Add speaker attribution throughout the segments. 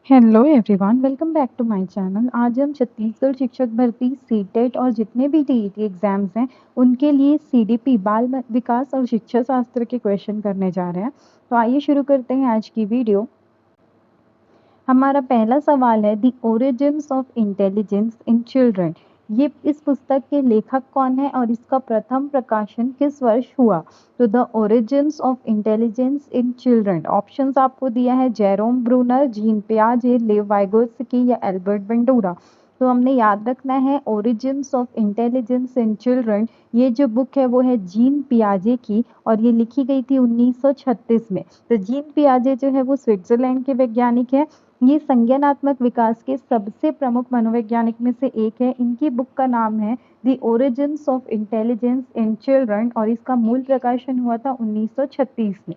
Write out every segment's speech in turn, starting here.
Speaker 1: Hello everyone, welcome back to my channel. आज हम छत्तीसगढ़ शिक्षक भर्ती सीटेट और जितने भी टीईटी एग्जाम्स हैं उनके लिए सीडीपी बाल विकास और शिक्षा शास्त्र के क्वेश्चन करने जा रहे हैं। तो आइए शुरू करते हैं आज की वीडियो। हमारा पहला सवाल है the origins of intelligence in children. ये इस पुस्तक के लेखक कौन है और इसका प्रथम प्रकाशन किस वर्ष हुआ? तो the origins of intelligence in children, options आपको दिया है जेरोम ब्रूनर, जीन पियाजे, लेव वाइगोत्स्की या एल्बर्ट बंडूरा। तो हमने याद रखना है origins of intelligence in children, ये जो बुक है वो है जीन पियाजे की और ये लिखी गई थी 1936 में। तो जीन पियाजे जो है वो स्विट्जरलैंड के वैज्ञानिक है। ये संज्ञानात्मक विकास के सबसे प्रमुख मनोवैज्ञानिक में से एक है। इनकी बुक का नाम है the origins of intelligence in children और इसका मूल प्रकाशन हुआ था 1936 में।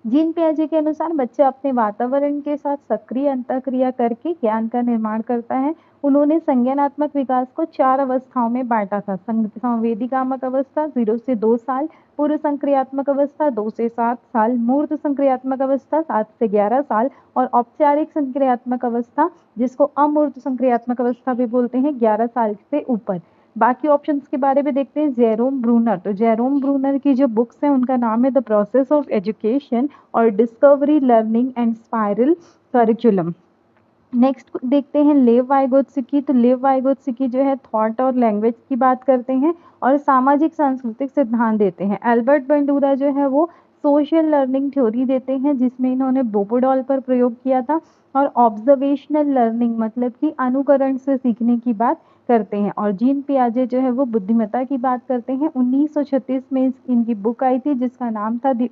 Speaker 1: जीन पियाजे के अनुसार बच्चा अपने वातावरण के साथ सक्रिय अंतःक्रिया करके ज्ञान का निर्माण करता है। उन्होंने संज्ञानात्मक विकास को 4 अवस्थाओं में बांटा था। संवेदीकामक अवस्था 0 से 2 साल, पूर्व संक्रियात्मक अवस्था 2 से 7 साल, मूर्त संक्रियात्मक अवस्था 7 से 11 साल और औपचारिक संक्रियात्मक अवस्था, जिसको अमूर्त संक्रियात्मक अवस्था भी बोलते हैं, 11 साल से ऊपर। बाकी ऑप्शंस के बारे में देखते हैं। जेरोम ब्रूनर, तो जेरोम ब्रूनर की जो बुक्स हैं उनका नाम है द प्रोसेस ऑफ एजुकेशन और discovery learning and spiral curriculum. Next देखते हैं लेव वाइगोत्स्की। तो लेव वाइगोत्स्की जो है थॉट और लैंग्वेज की बात करते हैं और सामाजिक सांस्कृतिक सिद्धांत देते हैं। एल्बर्ट बंडूरा जो है वो सोशल लर्निंग थ्योरी देते हैं, जिसमें इन्होंने बोपोडॉल पर प्रयोग किया था और ऑब्जर्वेशनल लर्निंग मतलब कि अनुकरण से सीखने की बात करते हैं। और जीन पियाजे जो है वो बुद्धिमत्ता की बात करते हैं। 1936 में इनकी बुक आई थी जिसका नाम था the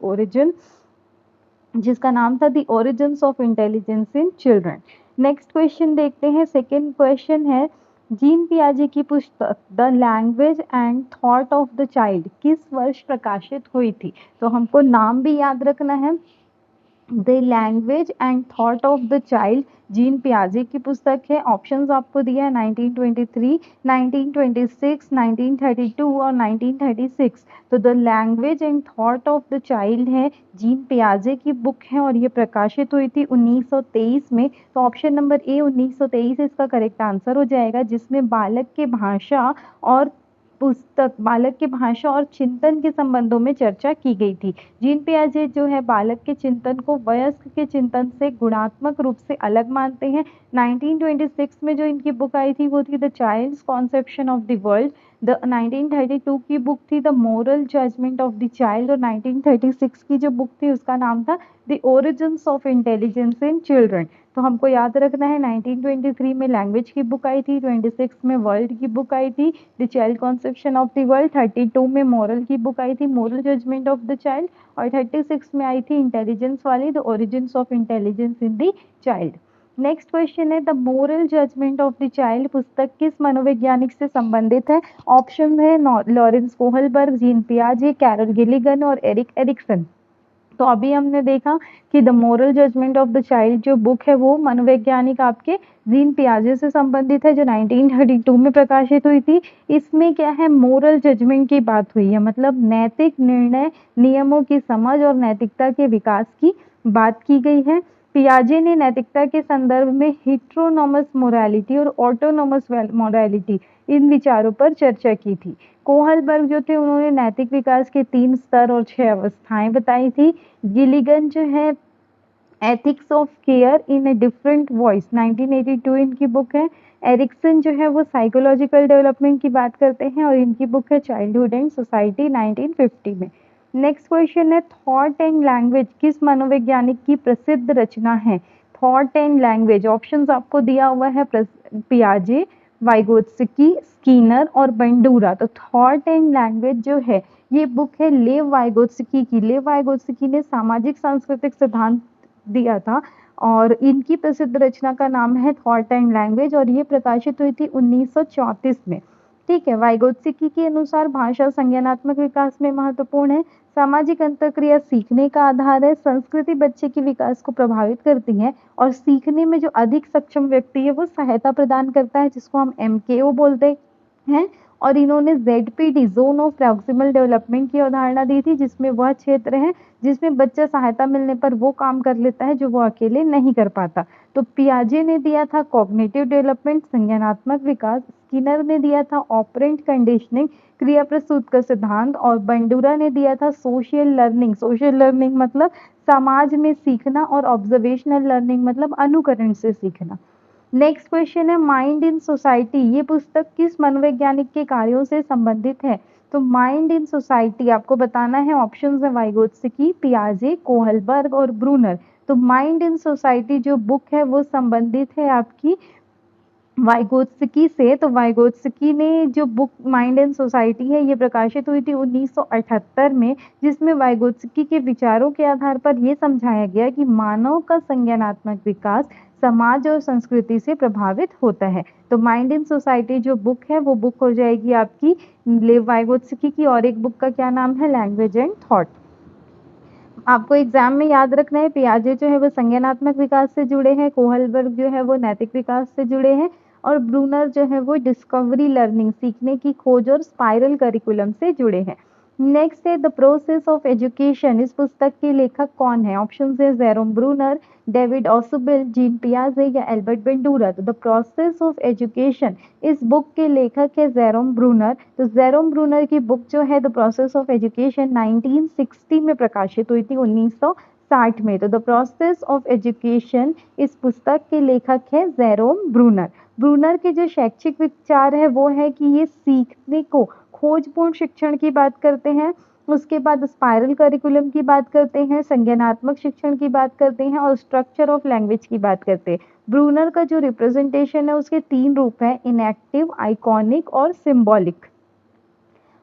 Speaker 1: origins of intelligence in children. Next question देखते हैं। सेकेंड क्वेश्चन है जीन पियाजे की पुस्तक the language and thought of the child किस वर्ष प्रकाशित हुई थी? तो हमको नाम भी याद रखना है। The language and thought of the child Jean पियाजे की पुस्तक है। ऑप्शंस आपको दिया है 1923, 1926, 1932 और 1936। तो the language and thought of the child है, जीन पियाजे की बुक है और ये प्रकाशित हुई थी 1923 में। तो ऑप्शन नंबर ए 1923 इसका करेक्ट आंसर हो जाएगा, जिसमें बालक के भाषा और चिंतन के संबंधों में चर्चा की गई थी। जीन पियाजे जो है बालक के चिंतन को वयस्क के चिंतन से गुणात्मक रूप से अलग मानते हैं। 1926 में जो इनकी बुक आई थी वो थी the child's conception of the world. 1932 की बुक थी the moral judgement of the child और 1936 की जो बुक थी उसका नाम था the origins of intelligence in children. तो हमको याद रखना है 1923 में लैंग्वेज की बुक आई थी, 26 में वर्ल्ड की बुक आई थी the child conception of the world, 32 में मॉरल की बुक आई थी moral judgement of the child और 36 में आई थी इंटेलिजेंस वाली the origins of intelligence in the child. Next question है the moral judgement of the child पुस्तक किस मनोवैज्ञानिक से संबंधित है? ऑप्शन है लॉरेंस कोहलबर्ग, जीन पियाजे, कैरल गिलिगन और एरिक एरिक्सन। तो अभी हमने देखा कि the moral judgement of the child जो बुक है वो मनोवैज्ञानिक आपके जीन पियाजे से संबंधित है, जो 1932 में प्रकाशित हुई थी। इसमें क्या है, मोरल जजमेंट की बात हुई है, मतलब नैतिक निर्णय, नियमों की समझ और नैतिकता के विकास की बात की गई है। पियाजे ने नैतिकता के संदर्भ में हिट्रोनोमस मोरालिटी और ऑटोनोमस मोरालिटी इन विचारों पर चर्चा की थी। कोहलबर्ग जो थे उन्होंने नैतिक विकास के 3 स्तर और 6 अवस्थाएं बताई थी। गिलिगन जो है ethics of care in a different voice 1982 इनकी बुक है। एरिक्सन जो है वो साइकोलॉजिकल डेवलपमेंट की बात करते हैं और इनकी बुक है चाइल्डहुड एंड सोसाइटी 1950 में। नेक्स्ट क्वेश्चन है थॉट एंड लैंग्वेज किस मनोवैज्ञानिक की प्रसिद्ध रचना है? थॉट एंड लैंग्वेज ऑप्शंस आपको दिया हुआ है पियाजे, वाइगोत्स्की, स्कीनर और बंडूरा। तो थॉट एंड लैंग्वेज जो है ये बुक है लेव वाइगोत्स्की की। लेव वाइगोत्स्की ने सामाजिक सांस्कृतिक सिद्धांत दिया था और इनकी प्रसिद्ध रचना का नाम है थॉट एंड लैंग्वेज और ये प्रकाशित हुई थी 1934 में। ठीक है, वाइगोत्स्की के अनुसार भाषा संज्ञानात्मक विकास में महत्वपूर्ण है। सामाजिक अंतःक्रिया सीखने का आधार है। संस्कृति बच्चे के विकास को प्रभावित करती है और सीखने में जो अधिक सक्षम व्यक्ति है वो सहायता प्रदान करता है, जिसको हम MKO बोलते हैं। और इन्होंने ZPD zone of proximal development की अवधारणा दी थी, जिसमें वह क्षेत्र है जिसमें बच्चा सहायता मिलने पर वो काम कर लेता है जो वो अकेले नहीं कर पाता। तो पियाजे ने दिया था कॉग्निटिव डेवलपमेंट, संज्ञानात्मक विकास, स्किनर ने दिया था ऑपरेंट कंडीशनिंग, क्रिया प्रसूत का सिद्धांत, और बंडूरा ने दिया था सोशल लर्निंग। सोशल लर्निंग मतलब समाज में सीखना, और ऑब्जर्वेशनल लर्निंग मतलब अनुकरण से सीखना। नेक्स्ट क्वेश्चन है माइंड इन सोसाइटी, ये पुस्तक किस मनोवैज्ञानिक के कार्यों से संबंधित है? तो माइंड इन सोसाइटी आपको बताना है, ऑप्शंस है वाइगोत्स्की, पियाजे, कोहलबर्ग और ब्रूनर। तो माइंड इन सोसाइटी जो बुक है वो संबंधित है आपकी वाइगोत्स्की से। तो वाइगोत्स्की ने जो बुक माइंड एंड सोसाइटी है ये प्रकाशित हुई थी 1978 में, जिसमें वाइगोत्स्की के विचारों के आधार पर यह समझाया गया कि मानव का संज्ञानात्मक विकास समाज और संस्कृति से प्रभावित होता है। तो माइंड इन सोसाइटी जो बुक है वो बुक हो जाएगी आपकी लेव वाइगोत्स्की की, और एक बुक का क्या नाम है, लैंग्वेज एंड थॉट। आपको एग्जाम में याद रखना है, पियाजे जो है वो संज्ञानात्मक विकास से जुड़े हैं, कोहलबर्ग जो है वो नैतिक विकास से जुड़े हैं, और ब्रूनर जो है वो डिस्कवरी लर्निंग सीखने की खोज और स्पाइरल करिकुलम से जुड़े हैं। नेक्स्ट है द प्रोसेस ऑफ एजुकेशन, इस पुस्तक के लेखक कौन है? ऑप्शन है जेरोम ब्रूनर, डेविड ऑसुबिल, जीन पियाजे या एल्बर्ट बेंडूरा। तो द प्रोसेस ऑफ एजुकेशन इस बुक के लेखक है जेरोम ब्रूनर। तो जेरोम ब्रूनर की बुक जो है द प्रोसेस ऑफ एजुकेशन 1960 में प्रकाशित हुई थी, 1960 में। तो द प्रोसेस ऑफ एजुकेशन इस पुस्तक के लेखक है जेरोम ब्रूनर। ब्रूनर के जो शैक्षिक विचार है वो है कि ये सीखने को खोजपूर्ण शिक्षण की बात करते हैं, उसके बाद स्पाइरल करिकुलम की बात करते हैं, संज्ञानात्मक शिक्षण की बात करते हैं, और स्ट्रक्चर ऑफ लैंग्वेज की बात करते हैं। ब्रूनर का जो रिप्रेजेंटेशन है उसके 3 रूप हैं, इनएक्टिव, आइकॉनिक और सिंबॉलिक।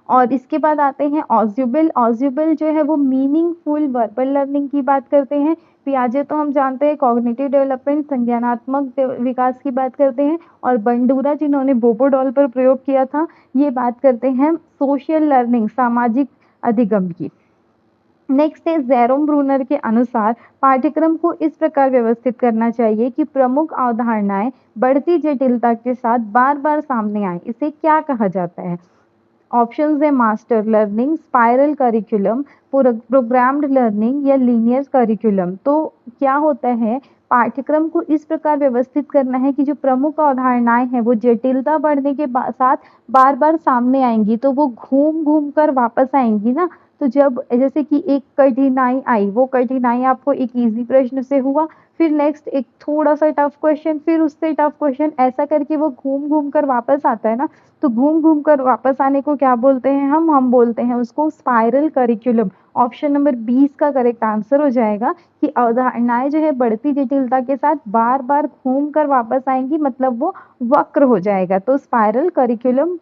Speaker 1: और इसके बाद आते हैं ऑज्युबल। ऑज्युबल जो है वो मीनिंगफुल वर्बल लर्निंग की बात करते हैं। पियाजे तो हम जानते हैं कॉग्निटिव डेवलपमेंट, संज्ञानात्मक विकास की बात करते हैं, और बंडूरा जिन्होंने बोबोडॉल पर प्रयोग किया था ये बात करते हैं सोशल लर्निंग, सामाजिक अधिगम की। नेक्स्ट है जेरोम ब्रूनर के अनुसार पाठ्यक्रम को इस प्रकार व्यवस्थित करना चाहिए कि प्रमुख अवधारणाएं बढ़ती जटिलता के साथ बार बार सामने आए। इसे क्या कहा जाता है? ऑप्शंस है master learning, spiral curriculum, programmed learning या लीनियर करिकुलम। तो क्या होता है, पाठ्यक्रम को इस प्रकार व्यवस्थित करना है कि जो प्रमुख अवधारणाएं हैं वो जटिलता बढ़ने के साथ बार बार सामने आएंगी, तो वो घूम घूम कर वापस आएंगी ना। तो जब जैसे कि एक कठिनाई आई, वो कठिनाई आपको एक इजी प्रश्न से हुआ, फिर नेक्स्ट एक थोड़ा सा टफ क्वेश्चन, फिर उससे टफ क्वेश्चन, ऐसा करके वो घूम घूम कर वापस आता है ना। तो घूम घूम कर वापस आने को क्या बोलते हैं हम बोलते हैं उसको स्पाइरल करिकुलम। ऑप्शन नंबर 20 का करेक्ट आंसर हो जाएगा कि अवधारणाएं जो है बढ़ती जटिलता के साथ बार बार घूम कर वापस आएंगी, मतलब वो वक्र हो जाएगा। तो स्पाइरल करिकुलम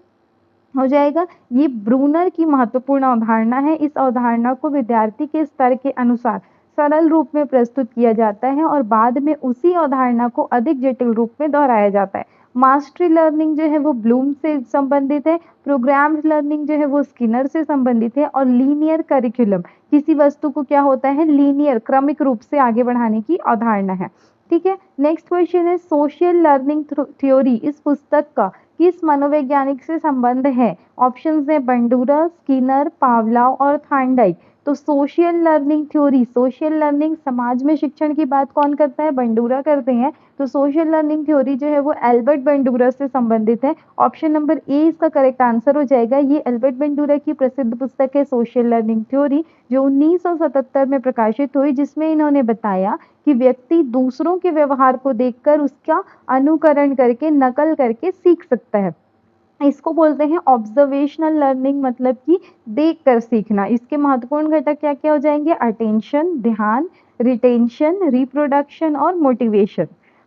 Speaker 1: हो जाएगा। ये ब्रूनर की महत्वपूर्ण अवधारणा है। इस अवधारणा को विद्यार्थी के स्तर के अनुसार सरल रूप में प्रस्तुत किया जाता है और बाद में उसी अवधारणा को अधिक जटिल रूप में दोहराया जाता है। मास्टरी लर्निंग जो है वो ब्लूम से संबंधित है, प्रोग्राम्ड लर्निंग जो है वो स्किनर से संबंधित है, और लीनियर करिकुलम किसी वस्तु को क्या होता है, लीनियर क्रमिक रूप से आगे बढ़ाने की अवधारणा है। ठीक है, नेक्स्ट क्वेश्चन है सोशल लर्निंग थ्योरी इस पुस्तक का किस मनोवैज्ञानिक से संबंध है? ऑप्शंस है बंडूरा, स्किनर, पावलाव और थार्नडाइक। तो social learning theory, social learning समाज में शिक्षण की बात कौन करता है? बंडूरा करते हैं। तो सोशल लर्निंग थ्योरी जो है वो एल्बर्ट बंडूरा से संबंधित है। ऑप्शन नंबर ए इसका करेक्ट आंसर हो जाएगा। ये एल्बर्ट बंडूरा की प्रसिद्ध पुस्तक है सोशल लर्निंग थ्योरी, जो 1977 में प्रकाशित हुई, जिसमें इन्होंने बताया कि व्यक्ति दूसरों के व्यवहार को देखकर उसका अनुकरण करके, नकल करके सीख सकता है। इसको बोलते हैं ऑब्जर्वेशनल लर्निंग, मतलब कि देखकर सीखना। इसके महत्वपूर्ण घटक क्या क्या हो जाएंगे? अटेंशन, ध्यान, रिटेंशन, रिप्रोडक्शन और मोटिवेशन।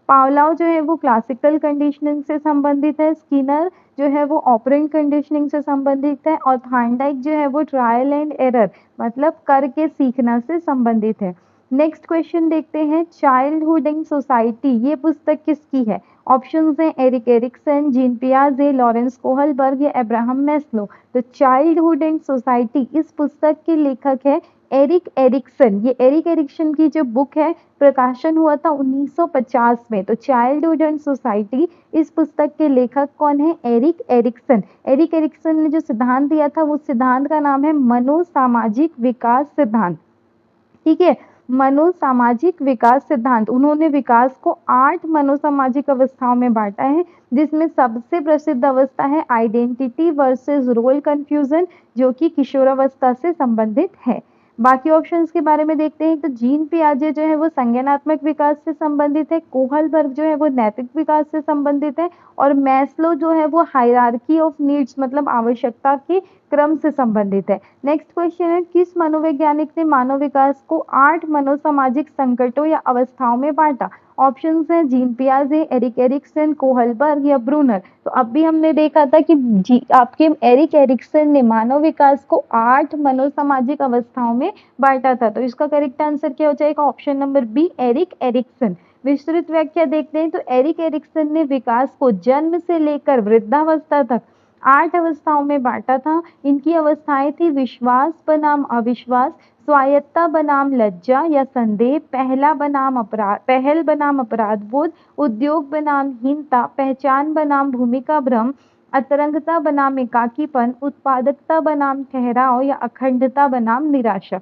Speaker 1: पावलाव जो है वो क्लासिकल कंडीशनिंग से संबंधित है, स्किनर जो है वो ऑपरेंट कंडीशनिंग से संबंधित है, और थार्नडाइक जो है वो ट्रायल एंड एरर मतलब करके सीखना से संबंधित है। नेक्स्ट क्वेश्चन देखते हैं, चाइल्डहुड इन सोसाइटी ये पुस्तक किसकी है? ऑप्शंस हैं एरिक एरिक्सन, जीन पियाजे, लॉरेंस कोहलबर्ग या अब्राहम मैस्लो। तो चाइल्डहुड एंड सोसाइटी इस पुस्तक के लेखक है एरिक एरिक्सन, ये एरिक एरिक्सन की जो बुक है प्रकाशन हुआ था 1950 में। तो चाइल्डहुड एंड सोसाइटी, इस पुस्तक के लेखक कौन है? Erik Ericsson. एरिक एरिक्सन ने जो सिद्धांत दिया था वो सिद्धांत का नाम है मनोसामाजिक विकास सिद्धांत। ठीक है, मनोसामाजिक विकास सिद्धांत। उन्होंने विकास को 8 मनोसामाजिक अवस्थाओं में बांटा है, जिसमें सबसे प्रसिद्ध अवस्था है आइडेंटिटी वर्सेस रोल कंफ्यूजन, जो कि किशोरावस्था से संबंधित है। बाकी ऑप्शंस के बारे में देखते हैं। तो जीन पियाजे जो है वो संज्ञानात्मक विकास से संबंधित है, कोहलबर्ग जो है वो नैतिक विकास से संबंधित है, और मैस्लो जो है वो हायरार्की ऑफ नीड्स मतलब आवश्यकता के क्रम से संबंधित है। नेक्स्ट क्वेश्चन है, किस मनोवैज्ञानिक ने मानव विकास को 8 मनोसामाजिक संकटों या अवस्थाओं में बांटा? ऑप्शंस हैं जीन पियाजे, एरिक एरिक्सन, कोहलबर्ग या ब्रूनर। तो अब भी हमने देखा था कि आपके एरिक एरिक्सन ने मानव विकास को 8 मनोसामाजिक अवस्थाओं में बांटा था। तो इसका करेक्ट आंसर क्या हो जाएगा? Option number B, Erik Erikson. विस्तृत व्याख्या देखते हैं। तो एरिक एरिक्सन ने विकास को जन्म से लेकर वृद्धावस्था तक 8 अवस्थाओं में बांटा था। इनकी अवस्थाएं थी विश्वास बनाम अविश्वास, स्वायत्ता बनाम लज्जा या संदेह, पहल बनाम अपराध बोध, उद्योग बनाम हीनता, पहचान बनाम भूमिका भ्रम, अतरंगता बनाम एकाकीपन, उत्पादकता बनाम ठहराव या अखंडता बनाम निराशा।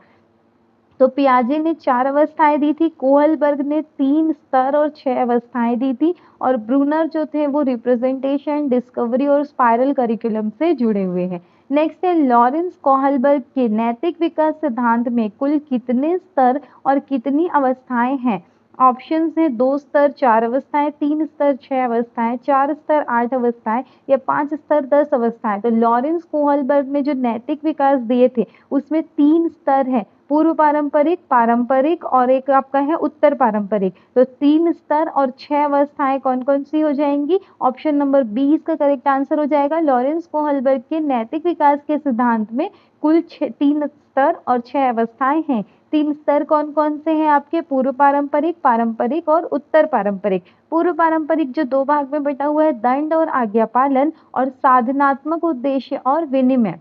Speaker 1: तो पियाजे ने 4 अवस्थाएं दी थी, कोहलबर्ग ने 3 स्तर और 6 अवस्थाएं दी थी, और ब्रूनर जो थे वो रिप्रेजेंटेशन, डिस्कवरी और स्पाइरल करिकुलम से जुड़े हुए हैं। नेक्स्ट है, लॉरेंस कोहलबर्ग के नैतिक विकास सिद्धांत में कुल कितने स्तर और कितनी अवस्थाएं हैं? ऑप्शंस हैं 2 स्तर 4 अवस्थाएं, 3 स्तर 6 अवस्थाएं, 4 स्तर 8 अवस्थाएं या 5 स्तर 10 अवस्थाएं। तो लॉरेंस कोहलबर्ग ने जो नैतिक विकास दिए थे उसमें 3 स्तर है, पूर्व पारंपरिक, पारंपरिक और एक आपका है उत्तर पारंपरिक। तो 3 स्तर और 6 अवस्थाएं कौन कौन सी हो जाएंगी? ऑप्शन नंबर बी इसका करेक्ट आंसर हो जाएगा। लॉरेंस कोहलबर्ग के नैतिक विकास के सिद्धांत में कुल 3 स्तर और 6 अवस्थाएं हैं। 3 स्तर कौन कौन से हैं आपके? पूर्व पारंपरिक, पारंपरिक और उत्तर पारंपरिक। पूर्व पारंपरिक जो 2 भाग में बटा हुआ है, दंड और आज्ञा पालन, और साधनात्मक उद्देश्य और विनिमय।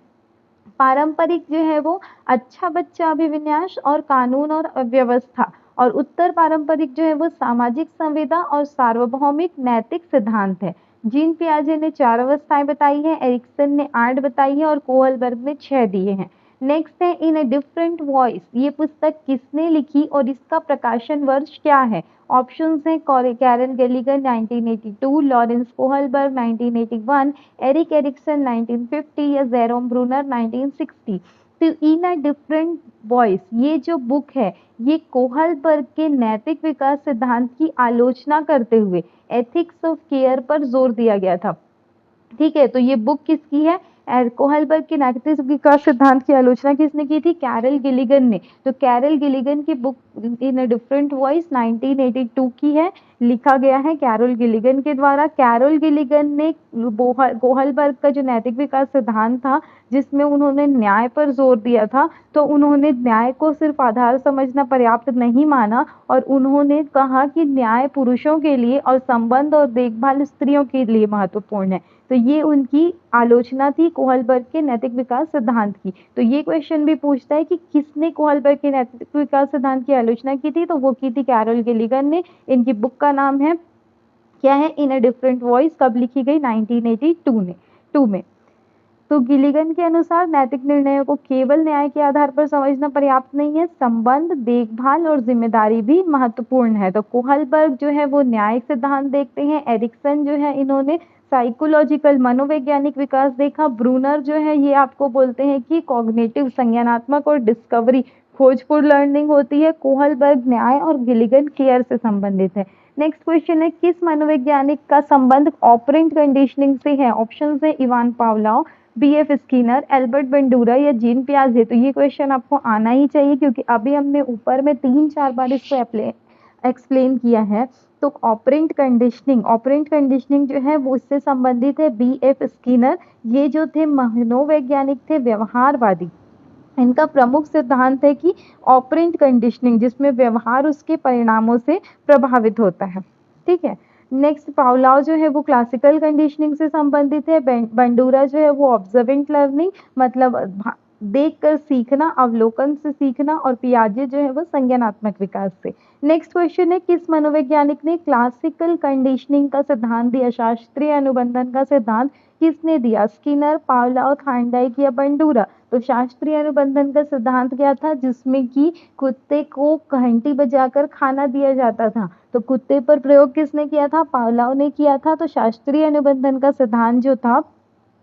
Speaker 1: पारंपरिक जो है वो अच्छा बच्चा अभिविन्यास और कानून और व्यवस्था, और उत्तर पारंपरिक जो है वो सामाजिक संवेदना और सार्वभौमिक नैतिक सिद्धांत है। जीन पियाजे ने 4 अवस्थाएं बताई हैं, एरिक्सन ने 8 बताई है और कोहलबर्ग ने 6 दिए हैं। नेक्स्ट है, इन अ डिफरेंट वॉइस, ये पुस्तक किसने लिखी और इसका प्रकाशन वर्ष क्या है? ऑप्शंस हैं Carol Gilligan 1982, Lawrence Kohlberg 1981, Erik Erikson 1950 या जेरोम ब्रूनर 1960। तो इन अ डिफरेंट वॉइस, ये जो बुक है ये कोहलबर्ग के नैतिक विकास सिद्धांत की आलोचना करते हुए एथिक्स ऑफ केयर पर जोर दिया गया था। ठीक है, तो ये बुक किसकी है? कोहलबर्ग के नैतिक विकास सिद्धांत की आलोचना किसने की थी? कैरल गिलिगन ने। तो कैरल गिलिगन की book in a different voice 1982 की है, लिखा गया है कैरल गिलिगन के द्वारा। कैरल गिलिगन ने कोहलबर्ग का जो नैतिक विकास सिद्धांत था जिसमें उन्होंने न्याय पर जोर दिया था, तो उन्होंने न्याय को सिर्फ आधार समझना पर्याप्त नहीं माना, और उन्होंने कहा कि न्याय पुरुषों के लिए और संबंध और देखभाल स्त्रियों के लिए महत्वपूर्ण है। तो ये उनकी आलोचना थी कोहलबर्ग के नैतिक विकास सिद्धांत की। तो ये क्वेश्चन भी पूछता है कि किसने कोहलबर्ग के नैतिक विकास सिद्धांत की आलोचना की थी? तो वो की थी कैरल गिलिगन ने। इनकी बुक का नाम है क्या है? In a different voice. कब लिखी गई? 1982 में। तो गिलिगन के अनुसार नैतिक निर्णयों को केवल न्याय के आधार पर समझना पर्याप्त नहीं है, संबंध, देखभाल और जिम्मेदारी भी महत्वपूर्ण है। तो कोहलबर्ग जो है वो न्यायिक सिद्धांत देखते हैं, एरिक्सन जो है इन्होंने साइकोलॉजिकल मनोवैज्ञानिक विकास देखा, ब्रूनर जो है ये आपको बोलते हैं कि कॉग्निटिव संज्ञानात्मक और डिस्कवरी खोजपूर्ण लर्निंग होती है, कोहलबर्ग न्याय और गिलिगन केयर से संबंधित है। नेक्स्ट क्वेश्चन है, किस मनोवैज्ञानिक का संबंध ऑपरेंट कंडीशनिंग से है? ऑप्शंस है Ivan Pavlov, BF. Skinner, Albert Bandura या जीन पियाजे। तो ये क्वेश्चन आपको आना ही चाहिए क्योंकि अभी हमने ऊपर में 3-4 बार इसको एक्सप्लेन किया है। तो ऑपरेंट कंडीशनिंग जो है वो इससे संबंधित है बी.एफ. स्किनर। ये जो थे मनोवैज्ञानिक थे व्यवहारवादी। इनका प्रमुख सिद्धांत है कि ऑपरेंट कंडीशनिंग, जिसमें व्यवहार उसके परिणामों से प्रभावित होता है। ठीक है। नेक्स्ट पावलोव जो है वो क्लासिकल कंडीशनिंग से संबंधित है। बंडूरा जो है वो ऑब्जर्वेंट लर्निंग, मतलब देखकर सीखना, अवलोकन से सीखना, और पियाजे जो है वो संज्ञानात्मक विकास से। नेक्स्ट क्वेश्चन है, किस मनोवैज्ञानिक ने क्लासिकल कंडीशनिंग का सिद्धांत दिया? शास्त्रीय अनुबंधन का सिद्धांत किसने दिया? स्किनर, पावलोव, थार्नडाइक या बंडूरा? तो शास्त्रीय अनुबंधन का सिद्धांत क्या था? जिसमें कि कुत्ते को घंटी बजाकर खाना दिया जाता था। तो कुत्ते पर प्रयोग किसने किया था? पावलोव ने किया था। तो शास्त्रीय अनुबंधन का सिद्धांत जो था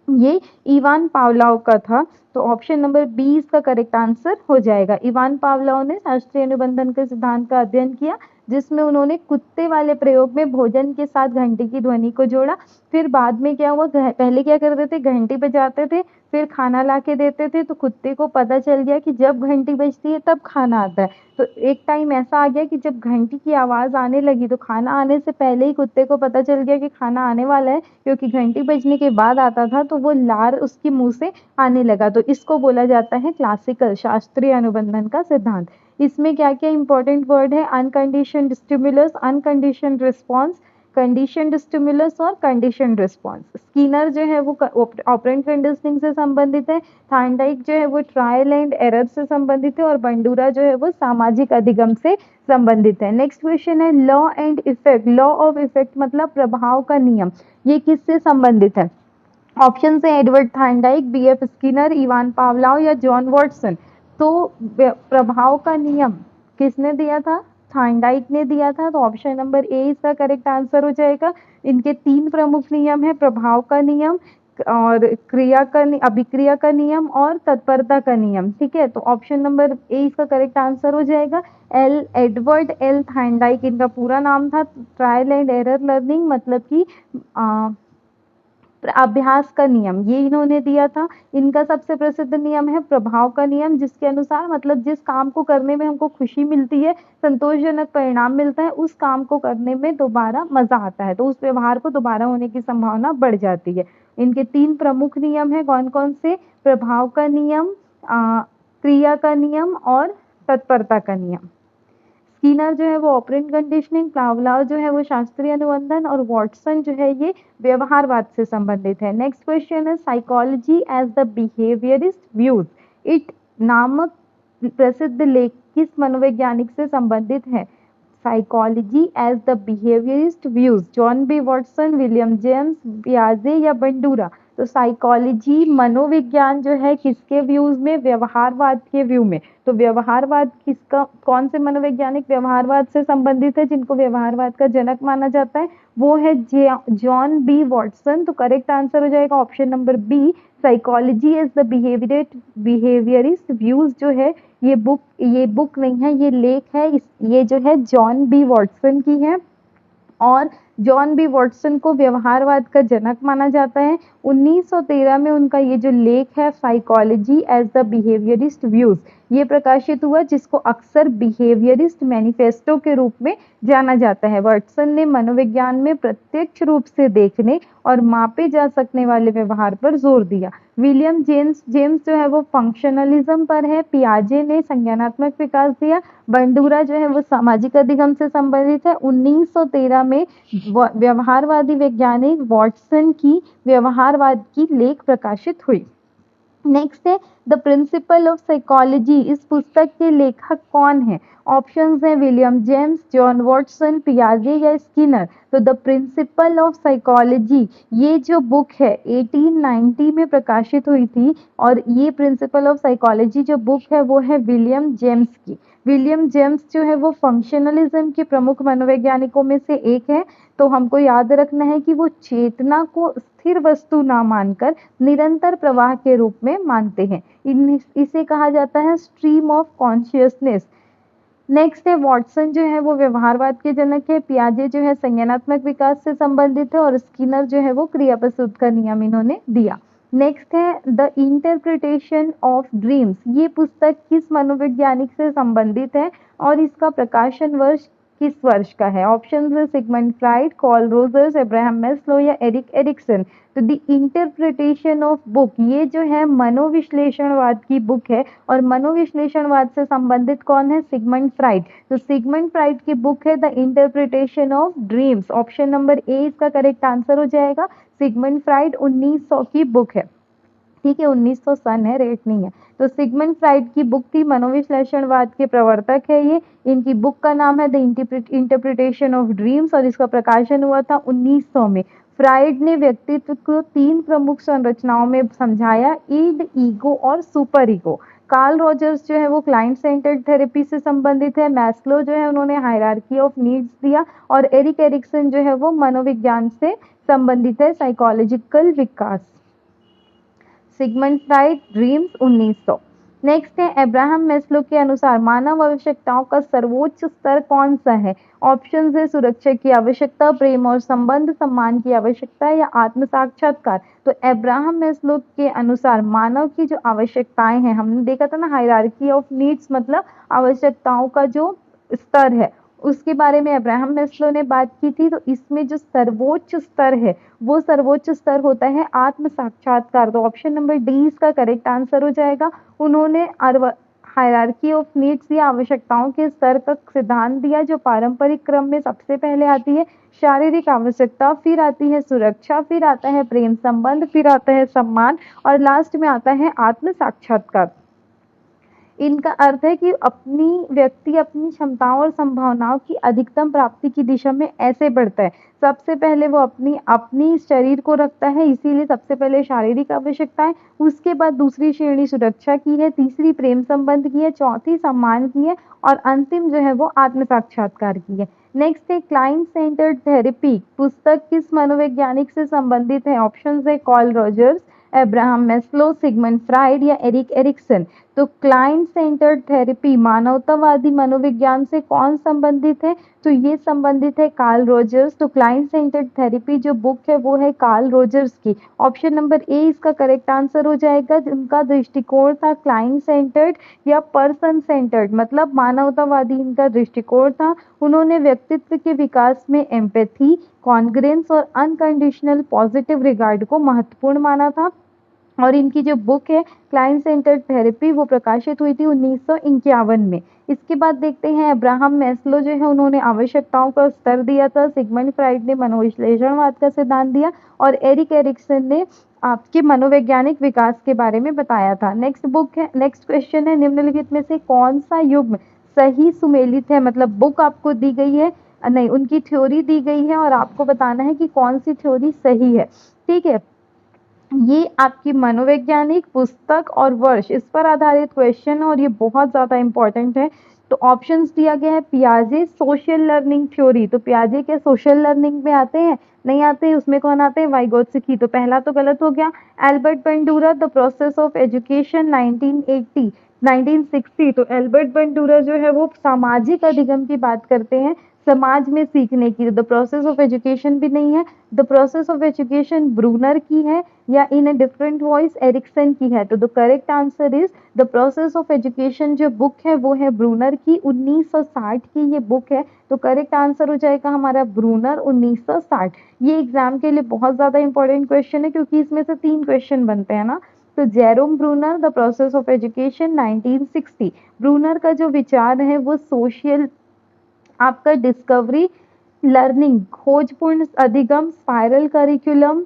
Speaker 1: ये इवान पावलोव का था। तो ऑप्शन नंबर बी इसका करेक्ट आंसर हो जाएगा। इवान पावलोव ने शास्त्रीय अनुबंधन के सिद्धांत का अध्ययन किया, जिसमें उन्होंने कुत्ते वाले प्रयोग में भोजन के साथ घंटी की ध्वनि को जोड़ा। फिर बाद में क्या हुआ, पहले क्या करते थे, घंटी बजाते थे, फिर खाना ला के देते थे। तो कुत्ते को पता चल गया कि जब घंटी बजती है तब खाना आता है। तो एक टाइम ऐसा आ गया कि जब घंटी की आवाज आने लगी तो खाना आने से पहले ही कुत्ते को पता चल गया कि खाना आने वाला है, क्योंकि घंटी बजने के बाद आता था तो वो लार उसके मुंह से आने लगा। तो इसको बोला जाता है क्लासिकल शास्त्रीय अनुबंधन का सिद्धांत। इसमें क्या क्या इंपॉर्टेंट वर्ड है? Unconditioned stimulus, unconditioned response, conditioned stimulus और कंडीशनड रिस्पॉन्स। स्किनर जो है वो ऑपरेंट कंडीशनिंग से संबंधित है। थार्नडाइक जो है वो ट्रायल एंड एरर से संबंधित है, और बंडूरा जो है वो सामाजिक अधिगम से संबंधित है। नेक्स्ट क्वेश्चन है, law and effect. Law of effect मतलब प्रभाव का नियम, ये किससे संबंधित है? ऑप्शन है Edward Thorndike, BF Skinner, Ivan Pavlov या जॉन वॉटसन। तो प्रभाव का नियम किसने दिया था? थार्नडाइक ने दिया था। तो ऑप्शन नंबर ए इसका करेक्ट आंसर हो जाएगा। इनके 3 प्रमुख नियम है, प्रभाव का नियम और अभिक्रिया का नियम और तत्परता का नियम। ठीक है, तो ऑप्शन नंबर ए इसका करेक्ट आंसर हो जाएगा। एडवर्ड एल थार्नडाइक इनका पूरा नाम था। ट्रायल एंड एरर लर्निंग मतलब कि अभ्यास का नियम, ये इन्होंने दिया था। इनका सबसे प्रसिद्ध नियम है प्रभाव का नियम, जिसके अनुसार मतलब जिस काम को करने में हमको खुशी मिलती है, संतोषजनक परिणाम मिलता है, उस काम को करने में दोबारा मजा आता है, तो उस व्यवहार को दोबारा होने की संभावना बढ़ जाती है। इनके 3 प्रमुख नियम है, कौन कौन से? प्रभाव का नियम, क्रिया का नियम और तत्परता का नियम। स्किनर जो है वो ऑपरेंट कंडीशनिंग, पावलोव जो है वो शास्त्रीय अनुबंधन, और वॉटसन जो है ये व्यवहारवाद से संबंधित है। नेक्स्ट क्वेश्चन है, psychology as the behaviourist views it नामक प्रसिद्ध लेख किस मनोवैज्ञानिक से संबंधित है? Psychology as the behaviourist views, John B Watson, William James, पियाजे या बंडूरा? तो साइकोलॉजी मनोविज्ञान जो है किसके व्यूज में? व्यवहारवाद के व्यू में। तो व्यवहारवाद किसका, कौन से मनोवैज्ञानिक व्यवहारवाद से संबंधित है, जिनको व्यवहारवाद का जनक माना जाता है? वो है जॉन बी वॉटसन। तो करेक्ट आंसर हो जाएगा option number B, psychology as the behaviourist views जो है ये बुक नहीं है, ये लेख है। ये जो है जॉन बी वॉटसन की है, और जॉन बी वॉटसन को व्यवहारवाद का जनक माना जाता है। 1913 में उनका ये जो लेख है psychology as the behaviourist views, ये प्रकाशित हुआ, जिसको अक्सर बिहेवियरिस्ट मैनिफेस्टो के रूप में जाना जाता है। वॉटसन ने मनोविज्ञान में प्रत्यक्ष रूप से देखने और मापे जा सकने वाले व्यवहार पर जोर दिया। विलियम जेम्स जो है वो फंक्शनलिज्म पर है। पियाजे ने संज्ञानात्मक विकास दिया। बंडूरा जो है वो सामाजिक अधिगम से संबंधित है। 1913 में व्यवहारवादी वैज्ञानिक वॉटसन की व्यवहारवाद की लेख प्रकाशित हुई। नेक्स्ट है, द प्रिंसिपल ऑफ साइकोलॉजी, इस पुस्तक के लेखक कौन है? ऑप्शंस हैं विलियम जेम्स, जॉन वॉटसन, पियाजे या स्किनर। तो द प्रिंसिपल ऑफ साइकोलॉजी ये जो बुक है 1890 में प्रकाशित हुई थी, और ये प्रिंसिपल ऑफ साइकोलॉजी जो बुक है वो है विलियम जेम्स की। विलियम जेम्स जो है वो फंक्शनलिज्म के प्रमुख मनोवैज्ञानिकों में से एक है। तो हमको याद रखना है कि वो चेतना को स्थिर वस्तु ना मानकर निरंतर प्रवाह के रूप में मानते हैं। इसे कहा जाता है स्ट्रीम ऑफ कॉन्शियसनेस। नेक्स्ट है, वॉटसन जो है वो व्यवहारवाद के जनक है। पियाजे जो है संज्ञानात्मक विकास से संबंधित है, और स्किनर जो है वो क्रिया प्रसूत का नियम इन्होंने दिया। नेक्स्ट है, द इंटरप्रिटेशन ऑफ ड्रीम्स, ये पुस्तक किस मनोवैज्ञानिक से संबंधित है और इसका प्रकाशन वर्ष किस वर्ष का है? ऑप्शन है Sigmund Freud, Carl Rogers, Abraham Maslow या एरिक एरिक्सन। तो द इंटरप्रिटेशन ऑफ बुक ये जो है मनोविश्लेषणवाद की बुक है, और मनोविश्लेषणवाद से संबंधित कौन है? Sigmund Freud. तो सिगमंड फ्राइड की बुक है the interpretation of dreams. Option number A इसका करेक्ट आंसर हो जाएगा। सिगमंड फ्राइड 1900 की बुक है। ठीक है, 1900 सन है, रेट नहीं है। तो सिगमंड फ्राइड की बुक थी मनोविश्लेषणवाद के प्रवर्तक है ये। इनकी बुक का नाम है द इंटरप्रिटेशन ऑफ ड्रीम्स और इसका प्रकाशन हुआ था 1900 में। फ्राइड ने व्यक्तित्व को 3 प्रमुख संरचनाओं में समझाया, ईड, ईगो और सुपर ईगो। कार्ल रॉजर्स जो है वो क्लाइंट सेंटर्ड थेरेपी से संबंधित है। मैस्लो जो है उन्होंने हायरार्की ऑफ नीड्स दिया और एरिक एरिक्सन जो है वो मनोविज्ञान से संबंधित है, साइकोलॉजिकल विकास। Sigmund Freud, dreams 1900। नेक्स्ट है अब्राहम मैस्लो के अनुसार मानव आवश्यकताओं का सर्वोच्च स्तर कौन सा है? ऑप्शंस है सुरक्षा की आवश्यकता, प्रेम और संबंध, सम्मान की आवश्यकता या आत्म साक्षात्कार। तो अब्राहम मैस्लो के अनुसार मानव की जो आवश्यकताएं हैं, हमने देखा था ना हायरार्की ऑफ नीड्स मतलब आवश्यकताओं का जो स्तर है उसके बारे में अब्राहम मैस्लो ने बात की थी। तो इसमें जो सर्वोच्च स्तर है वो सर्वोच्च स्तर होता है आत्म साक्षात्कार। तो ऑप्शन नंबर डी इसका करेक्ट आंसर हो जाएगा। उन्होंने हायरार्की ऑफ नीड्स या आवश्यकताओं के स्तर का सिद्धांत दिया जो पारंपरिक क्रम में सबसे पहले आती है शारीरिक आवश्यकता, फिर आती है सुरक्षा, फिर आता है प्रेम संबंध, फिर आता है सम्मान और लास्ट में आता है आत्म साक्षात्कार। इनका अर्थ है कि व्यक्ति अपनी क्षमताओं और संभावनाओं की अधिकतम प्राप्ति की दिशा में ऐसे बढ़ता है। सबसे पहले वो अपनी शरीर को रखता है, इसीलिए सबसे पहले शारीरिक आवश्यकताएं, उसके बाद दूसरी श्रेणी सुरक्षा की है, तीसरी प्रेम संबंध की है, चौथी सम्मान की है और अंतिम जो है वो आत्म साक्षात्कार की है। नेक्स्ट है क्लाइंट सेंटर्ड थेरेपी पुस्तक किस मनोवैज्ञानिक से संबंधित है? ऑप्शन है Karl Rogers, Abraham Maslow, Sigmund Freud या एरिक एरिक्सन। तो क्लाइंट सेंटर्ड थेरेपी मानवतावादी मनोविज्ञान से कौन संबंधित है? तो ये संबंधित है कार्ल रोजर्स। तो क्लाइंट सेंटर्ड थेरेपी जो बुक है वो है कार्ल रोजर्स की। ऑप्शन नंबर ए इसका करेक्ट आंसर हो जाएगा। उनका दृष्टिकोण था क्लाइंट सेंटर्ड या पर्सन सेंटर्ड मतलब मानवतावादी इनका दृष्टिकोण था। उन्होंने व्यक्तित्व के विकास में एम्पैथी, कॉन्ग्रेंस और अनकंडीशनल पॉजिटिव रिगार्ड को महत्वपूर्ण माना था और इनकी जो बुक है क्लाइंट सेंटर्ड थेरेपी वो प्रकाशित हुई थी 1951 में। इसके बाद देखते हैं अब्राहम मैस्लो जो है उन्होंने आवश्यकताओं का स्तर दिया था, सिगमंड फ्राइड ने मनोविश्लेषणवाद का सिद्धांत दिया और एरिक एरिक्सन ने आपके मनोवैज्ञानिक विकास के बारे में बताया था। नेक्स्ट क्वेश्चन है निम्नलिखित में से कौन सा युग्म सही सुमेलित है? मतलब बुक आपको दी गई है, नहीं उनकी थ्योरी दी गई है और आपको बताना है कि कौन सी थ्योरी सही है। ठीक है, ये आपकी मनोवैज्ञानिक पुस्तक और वर्ष इस पर आधारित क्वेश्चन है और ये बहुत ज़्यादा इंपॉर्टेंट है। तो ऑप्शंस दिया गया है पियाजे सोशल लर्निंग थ्योरी। तो पियाजे के सोशल लर्निंग में आते हैं? नहीं आते हैं। उसमें कौन आते हैं? वाइगोत्स्की। तो पहला तो गलत हो गया। Albert Bandura the process of education 1960। तो एल्बर्ट बंडूरा जो है वो सामाजिक अधिगम की बात करते हैं, समाज में सीखने की। द प्रोसेस ऑफ एजुकेशन भी नहीं है। The process of education Bruner की है या in a different voice Erikson की है। तो the correct answer is the process of education जो बुक है वो है ब्रूनर की, 1960 की ये बुक है। तो करेक्ट आंसर हो जाएगा हमारा ब्रूनर 1960। ये एग्जाम के लिए बहुत ज्यादा इंपॉर्टेंट क्वेश्चन है क्योंकि इसमें से 3 क्वेश्चन बनते हैं ना। तो Jerome Bruner the process of education 1960। Bruner का जो विचार है वो सोशल आपका डिस्कवरी, लर्निंग, खोजपूर्ण अधिगम, spiral curriculum,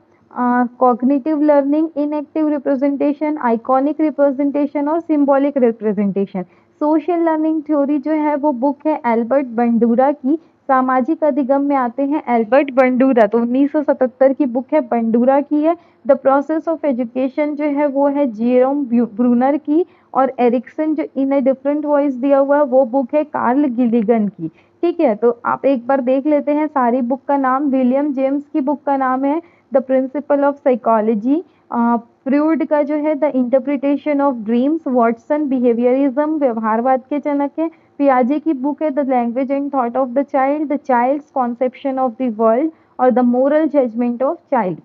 Speaker 1: cognitive learning, enactive representation, iconic representation और symbolic representation. Social learning theory जो है वो बुक है एल्बर्ट बंडूरा की। सामाजिक अधिगम में आते हैं एल्बर्ट बंडूरा। तो 1977 की बुक है, बंडूरा की है। द प्रोसेस ऑफ एजुकेशन जो है वो है जेरोम ब्रूनर की और एरिक्सन जो इन ए डिफरेंट वॉइस दिया हुआ है वो बुक है कार्ल गिलिगन की। ठीक है, तो आप एक बार देख लेते हैं सारी बुक का नाम। विलियम जेम्स की बुक का नाम है the principle of psychology. Freud का जो है the interpretation of dreams. Watson behaviourism, व्यवहारवाद के जनक है। पियाजे की बुक है the language and thought of the child's conception of the world और the moral judgement of child.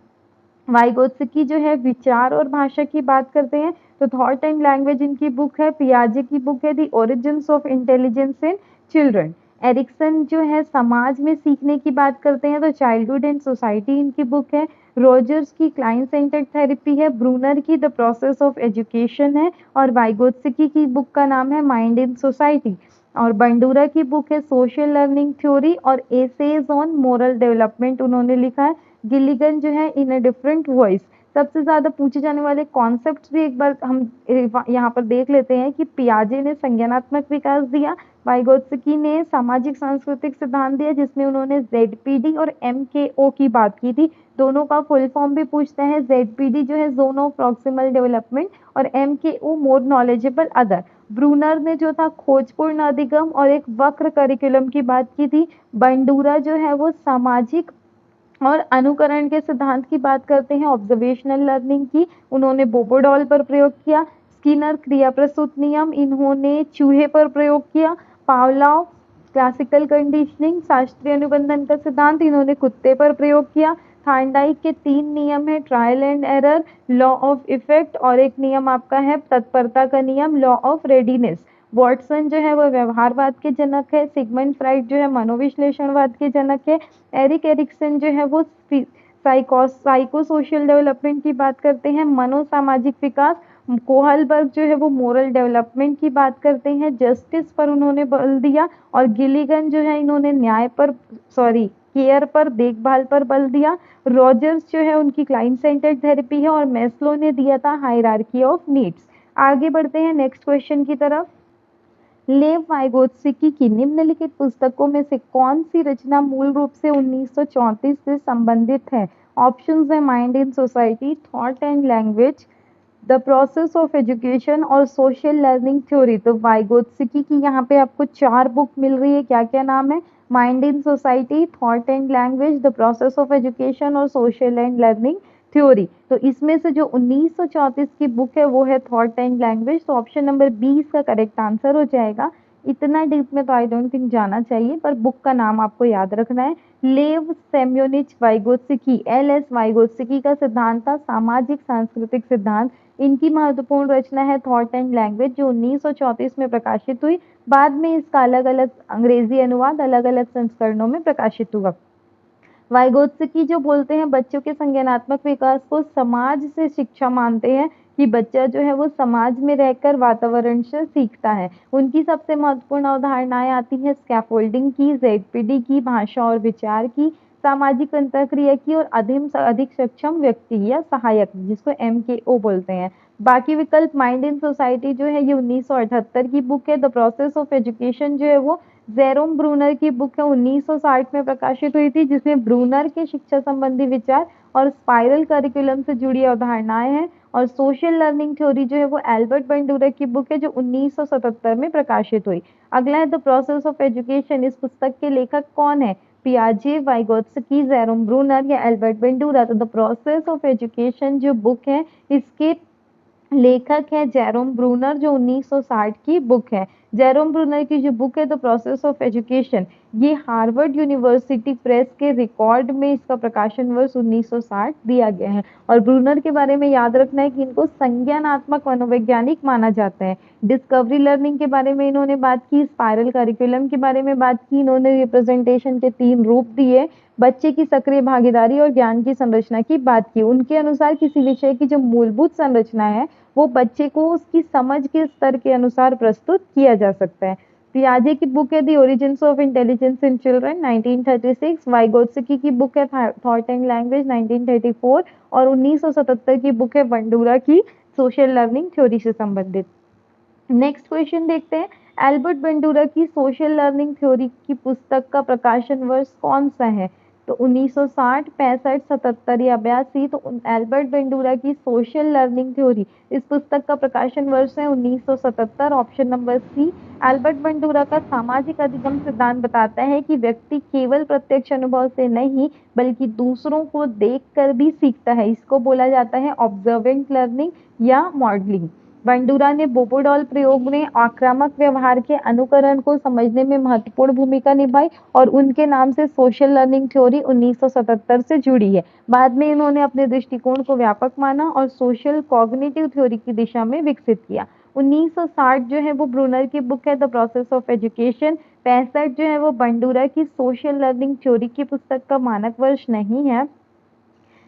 Speaker 1: Vygotsky जो है विचार और भाषा की बात करते हैं, तो थॉट एंड लैंग्वेज इनकी बुक है। पियाजे की बुक है the origins of intelligence in children. Erikson जो है समाज में सीखने की बात करते हैं, तो चाइल्डहुड एंड सोसाइटी इनकी बुक है। रोजर्स की क्लाइंट सेंटर्ड थेरेपी है। ब्रूनर की द प्रोसेस ऑफ एजुकेशन है और वाइगोत्स्की की बुक का नाम है माइंड इन सोसाइटी। और बंडूरा की बुक है सोशल लर्निंग थ्योरी और एसेज ऑन मोरल डेवलपमेंट उन्होंने लिखा है। गिलिगन जो है इन अ डिफरेंट वॉइस सबसे ज़्यादा पूछे जाने वाले कॉन्सेप्ट्स भी एक बार हम यहाँ पर देख लेते हैं कि पियाजे ने संज्ञानात्मक विकास दिया, वाइगोत्स्की ने सामाजिक सांस्कृतिक सिद्धांत दिया जिसमें उन्होंने जेडपीडी और एमकेओ की बात की थी। दोनों का फुल फॉर्म भी पूछते हैं। जेडपीडी जो है जोन ऑफ प्रॉक्सिमल डेवलपमेंट और एमकेओ मोर नॉलेजेबल अदर। ब्रूनर ने जो था खोजपूर्ण अधिगम और एक वक्र करिकुलम की बात की थी। बंडूरा जो है वो सामाजिक और अनुकरण के सिद्धांत की बात करते हैं, ऑब्जर्वेशनल लर्निंग की। उन्होंने बोबोडॉल पर प्रयोग किया। स्किनर क्रिया प्रसूत नियम, इन्होंने चूहे पर प्रयोग किया। पावलोव क्लासिकल कंडीशनिंग, शास्त्रीय अनुबंधन का सिद्धांत, इन्होंने कुत्ते पर प्रयोग किया। थार्नडाइक के 3 नियम है, trial and error, law of effect और एक नियम आपका है तत्परता का नियम, लॉ ऑफ रेडीनेस। वॉटसन जो है वो व्यवहारवाद के जनक है। सिगमंड फ्राइड जो है मनोविश्लेषणवाद के जनक है। एरिक एरिक्सन जो है वो साइको सोशल डेवलपमेंट की बात करते हैं, मनोसामाजिक विकास। कोहलबर्ग जो है वो मोरल डेवलपमेंट की बात करते हैं, जस्टिस पर उन्होंने बल दिया। और गिलिगन जो है इन्होंने केयर पर, देखभाल पर बल दिया। रॉजर्स जो है उनकी क्लाइंट सेंटर्ड थेरेपी है और मेस्लो ने दिया था हायरार्की ऑफ नीड्स। आगे बढ़ते हैं नेक्स्ट क्वेश्चन की तरफ। लेव वाइगोत्स्की की निम्नलिखित पुस्तकों में से कौन सी रचना मूल रूप से 1934 से संबंधित है? ऑप्शंस है mind in society, thought and language, the process of education और सोशल लर्निंग थ्योरी। तो वाइगोत्स्की की यहाँ पे आपको 4 बुक मिल रही है। क्या क्या नाम है? Mind in society, thought and language, the process of education और सोशल एंड लर्निंग थ्योरी। तो इसमें से जो 1934 की बुक है वो है थॉट एंड लैंग्वेज। तो ऑप्शन नंबर बी इसका करेक्ट आंसर हो जाएगा। इतना डीप में तो आई डोंट थिंक जाना चाहिए, पर बुक का नाम आपको याद रखना है। लेव सेम्योनिच वाइगोत्स्की, एल.एस. वाइगोत्स्की का सिद्धांत था सामाजिक सांस्कृतिक सिद्धांत। इनकी महत्वपूर्ण रचना है थॉट एंड लैंग्वेज जो 1934 में प्रकाशित हुई। बाद में इसका अलग अलग अंग्रेजी अनुवाद अलग अलग संस्करणों में प्रकाशित हुआ। वाइगोत्स्की जो बोलते हैं बच्चों के संज्ञानात्मक विकास को समाज से शिक्षा मानते हैं कि बच्चा जो है वो समाज में रहकर वातावरण से सीखता है। उनकी सबसे महत्वपूर्ण अवधारणाएं आती हैं स्कैफोल्डिंग की, जेडपीडी की, भाषा और विचार की, सामाजिक अंतःक्रिया की और अधिक सक्षम व्यक्ति या सहायक जिसको एमकेओ बोलते हैं। बाकी विकल्प माइंड इन सोसाइटी जो है ये 1978 की बुक है। द प्रोसेस ऑफ एजुकेशन जो है वो जेरोम ब्रूनर की बुक है, 1960 में प्रकाशित हुई थी, जिसमें ब्रूनर के शिक्षा संबंधी विचार और स्पाइरल करिकुलम से जुड़ी अवधारणाएं हैं। और सोशल लर्निंग थ्योरी जो है वो एल्बर्ट बंडूरा की बुक है जो 1977 में प्रकाशित हुई। अगला है द प्रोसेस ऑफ एजुकेशन। इस पुस्तक के लेखक कौन है? पियाजे, वाइगोत्स्की, जेरोम ब्रूनर या एल्बर्ट बंडूरा। तो द प्रोसेस ऑफ एजुकेशन जो बुक है इसके लेखक है जेरोम ब्रूनर जो 1960 की बुक है। जेरोम ब्रूनर की जो बुक है द प्रोसेस ऑफ एजुकेशन ये हार्वर्ड यूनिवर्सिटी प्रेस के रिकॉर्ड में इसका प्रकाशन वर्ष 1960 दिया गया है। और ब्रूनर के बारे में याद रखना है कि इनको संज्ञानात्मक मनोवैज्ञानिक माना जाता है। डिस्कवरी लर्निंग के बारे में इन्होंने बात की, स्पाइरल करिकुलम के बारे में बात की, इन्होंने रिप्रेजेंटेशन के 3 रूप दिए, बच्चे की सक्रिय भागीदारी और ज्ञान की संरचना की बात की। उनके अनुसार किसी विषय की जो मूलभूत संरचना है वो बच्चे को उसकी समझ के स्तर के अनुसार प्रस्तुत किया जा सकता है। पियाजे की बुक है the origins of intelligence in children 1936, Vygotsky की बुक है थॉट एंड लैंग्वेज 1934 और 1977 की बुक है बंडूरा की सोशल लर्निंग थ्योरी से संबंधित। नेक्स्ट क्वेश्चन देखते हैं। एल्बर्ट बंडूरा की सोशल लर्निंग थ्योरी की पुस्तक का प्रकाशन वर्ष कौन सा है? तो 1960, 65, 77 या 82। तो एल्बर्ट बंडूरा की सोशल लर्निंग थ्योरी इस पुस्तक का प्रकाशन वर्ष है 1977, option number C. Albert Bandura का सामाजिक अधिगम सिद्धांत बताता है कि व्यक्ति केवल प्रत्यक्ष अनुभव से नहीं बल्कि दूसरों को देखकर भी सीखता है। इसको बोला जाता है ऑब्जर्वेंट लर्निंग या मॉडलिंग। बंडूरा ने बोबोडॉल प्रयोग में आक्रामक व्यवहार के अनुकरण को समझने में महत्वपूर्ण भूमिका निभाई और उनके नाम से सोशल लर्निंग थ्योरी 1977 से जुड़ी है। बाद में इन्होंने अपने दृष्टिकोण को व्यापक माना और सोशल कॉग्निटिव थ्योरी की दिशा में विकसित किया। 1960 जो है वो ब्रूनर की बुक है द प्रोसेस ऑफ एजुकेशन। 65 जो है वो बंडूरा की सोशल लर्निंग थ्योरी की पुस्तक का मानक वर्ष नहीं है।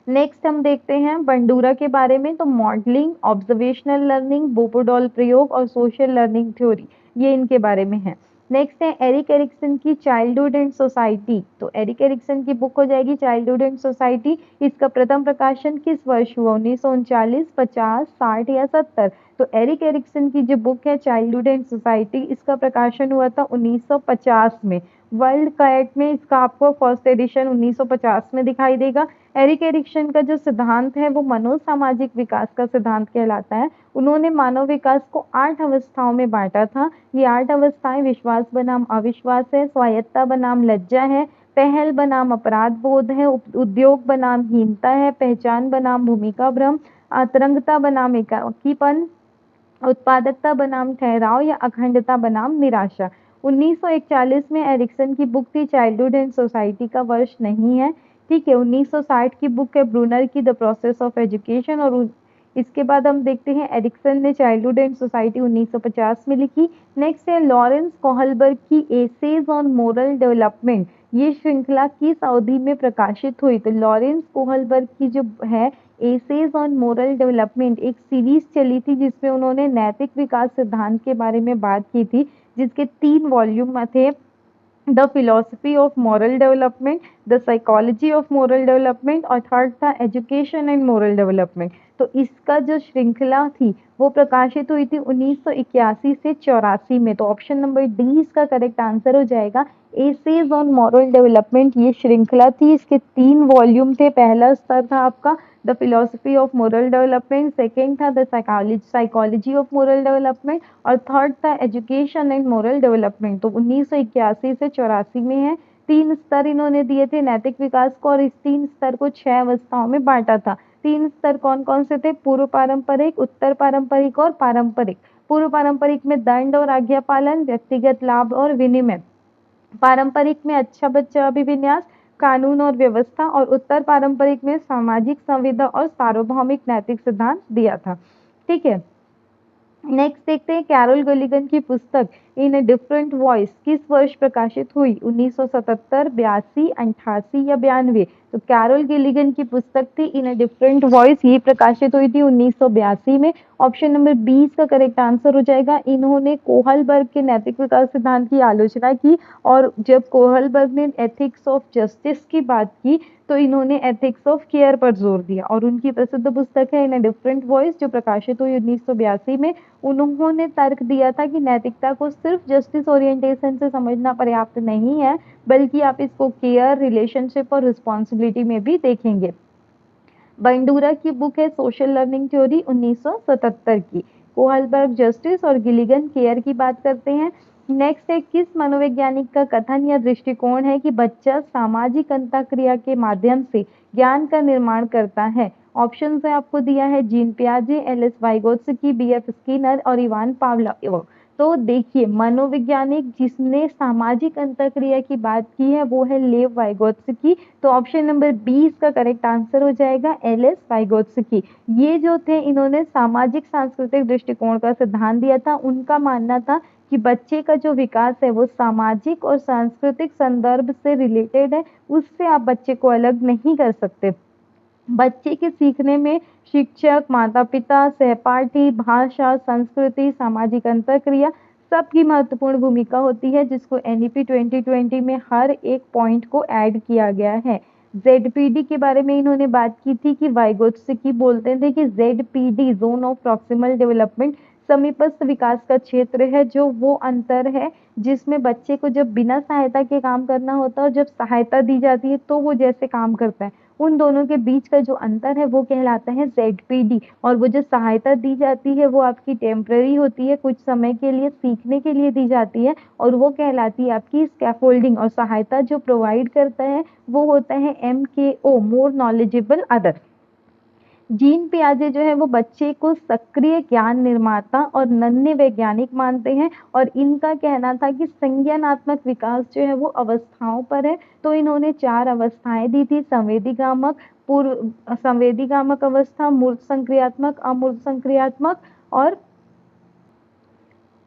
Speaker 1: नेक्स्ट हम देखते हैं बंडूरा के बारे में। तो मॉडलिंग, ऑब्जर्वेशनल लर्निंग, बोबोडॉल प्रयोग और सोशल लर्निंग थ्योरी ये इनके बारे में है। नेक्स्ट है एरिक एरिक्सन की चाइल्डहुड एंड सोसाइटी। तो एरिक एरिक्सन की बुक हो जाएगी चाइल्डहुड एंड सोसाइटी। इसका प्रथम प्रकाशन किस वर्ष हुआ? 1939, 50, 60 या 70? तो एरिक एरिक्सन की जो बुक है चाइल्डहुड एंड सोसाइटी, इसका प्रकाशन हुआ था 1950 में। वर्ल्ड कैट में इसका आपको फर्स्ट एडिशन 1950 में दिखाई देगा। एरिक एरिक्सन का जो सिद्धांत है वो मनोसामाजिक विकास का सिद्धांत कहलाता है। उन्होंने मानव विकास को 8 अवस्थाओं में बांटा था। ये 8 अवस्थाएं विश्वास बनाम अविश्वास है, स्वायत्ता बनाम लज्जा है, पहल बनाम अपराध बोध है, उद्योग बनाम हीनता है, पहचान बनाम भूमिका भ्रम, अतरंगता बनाम एकाकीपन, उत्पादकता बनाम ठहराव या अखंडता बनाम निराशा। 1941 में एरिक्सन की बुक थी चाइल्डहुड एंड सोसाइटी का वर्ष नहीं है। ठीक है, 1960 की बुक है ब्रूनर की द प्रोसेस ऑफ एजुकेशन। और इसके बाद हम देखते हैं एरिक्सन ने चाइल्डहुड एंड सोसाइटी 1950 में लिखी। नेक्स्ट है लॉरेंस कोहलबर्ग की एसेज ऑन मोरल डेवलपमेंट। ये श्रृंखला किस अवधि में प्रकाशित हुई? तो लॉरेंस कोहलबर्ग की जो है एसेज ऑन मोरल डेवलपमेंट एक सीरीज चली थी जिसमें उन्होंने नैतिक विकास सिद्धांत के बारे में बात की थी, जिसके 3 वॉल्यूम थे। The philosophy of moral development, the psychology of moral development और थर्ड था एजुकेशन एंड मॉरल डेवलपमेंट। तो इसका जो श्रृंखला थी वो प्रकाशित हुई थी 1981 से 84 में। तो ऑप्शन नंबर डी इसका करेक्ट आंसर हो जाएगा। एसेज ऑन मॉरल डेवलपमेंट ये श्रृंखला थी, इसके 3 वॉल्यूम थे। पहला स्तर था आपका the philosophy of moral development, second था the psychology of moral development और थर्ड था एजुकेशन एंड मोरल डेवलपमेंट। तो 1981 से 84 में है। 3 स्तर इन्होंने दिए थे नैतिक विकास को और इस 3 स्तर को 6 अवस्थाओं में बांटा था। 3 स्तर कौन कौन से थे? पूर्व पारंपरिक, उत्तर पारंपरिक और पारंपरिक। पूर्व पारंपरिक में दंड और आज्ञा पालन, व्यक्तिगत लाभ और विनिमय। पारंपरिक में अच्छा बच्चा अभिविन्यास, कानून और व्यवस्था और उत्तर पारंपरिक में सामाजिक संविदा और सार्वभौमिक नैतिक सिद्धांत दिया था। ठीक है, नेक्स्ट देखते हैं कैरोल गलिगन की पुस्तक इन ए डिफरेंट वॉइस किस वर्ष प्रकाशित हुई? 1977, 82, 88 या 92? तो कैरोल गलिगन की पुस्तक थी इन ए डिफरेंट वॉइस, ये प्रकाशित हुई थी 1982 में। ऑप्शन नंबर 20 का करेक्ट आंसर हो जाएगा। इन्होंने कोहलबर्ग के नैतिक विकास सिद्धांत की आलोचना की और जब कोहलबर्ग ने एथिक्स ऑफ जस्टिस की बात की तो इन्होंने एथिक्स ऑफ केयर पर जोर दिया और उनकी प्रसिद्ध पुस्तक है इन ए डिफरेंट वॉइस जो प्रकाशित हुई 1982 में। उन्होंने तर्क दिया था कि नैतिकता को सिर्फ जस्टिस ओरिएंटेशन से समझना पर्याप्त नहीं है, बल्कि आप इसको केयर, रिलेशनशिप और रिस्पॉन्सिबिलिटी में भी देखेंगे। बंडूरा की बुक है सोशल लर्निंग थ्योरी 1977 की। कोहलबर्ग जस्टिस और गिलिगन केयर की बात करते हैं। नेक्स्ट है किस मनोवैज्ञानिक का कथन या दृष्टिकोण है कि बच्चा सामाजिक अंतःक्रिया के माध्यम से ज्ञान का निर्माण करता है? ऑप्शन है आपको दिया है जीन पियाजे, एलिस वाइगोत्स्की, बी.एफ. स्किनर और इवान पावलोव। तो देखिए मनोवैज्ञानिक जिसने सामाजिक अंतःक्रिया की बात की है वो है लेव वाइगोत्स्की। तो ऑप्शन नंबर 20 का करेक्ट आंसर हो जाएगा एलिस वाइगोत्स्की। ये जो थे इन्होंने सामाजिक सांस्कृतिक दृष्टिकोण का सिद्धांत दिया था। उनका मानना था कि बच्चे का जो विकास है वो सामाजिक और सांस्कृतिक संदर्भ से रिलेटेड है, उससे आप बच्चे को अलग नहीं कर सकते। बच्चे के सीखने में शिक्षक, माता पिता, सहपाठी, भाषा, संस्कृति, सामाजिक अंतःक्रिया सबकी महत्वपूर्ण भूमिका होती है, जिसको एनईपी 2020 में हर एक पॉइंट को ऐड किया गया है। जेडपीडी के बारे में इन्होंने बात की थी कि वाइगोत्स्की बोलते थे कि ZPD zone of proximal development समीपस्थ विकास का क्षेत्र है, जो वो अंतर है जिसमें बच्चे को जब बिना सहायता के काम करना होता है और जब सहायता दी जाती है तो वो जैसे काम करता है, उन दोनों के बीच का जो अंतर है वो कहलाता है जेडपीडी। और वो जो सहायता दी जाती है वो आपकी टेम्पररी होती है, कुछ समय के लिए सीखने के लिए दी जाती है और वो कहलाती है आपकी स्कैफोल्डिंग। और सहायता जो प्रोवाइड करता है वो होता है MKO, more knowledgeable other. Jean पियाजे जो है वो बच्चे को सक्रिय ज्ञान निर्माता और नन्हे वैज्ञानिक मानते हैं और इनका कहना था कि संज्ञानात्मक विकास जो है वो अवस्थाओं पर है। तो इन्होंने 4 अवस्थाएं दी थी, संवेदीगामक, पूर्व संवेदीगामक अवस्था, मूर्त संक्रियात्मक, अमूर्त संक्रियात्मक और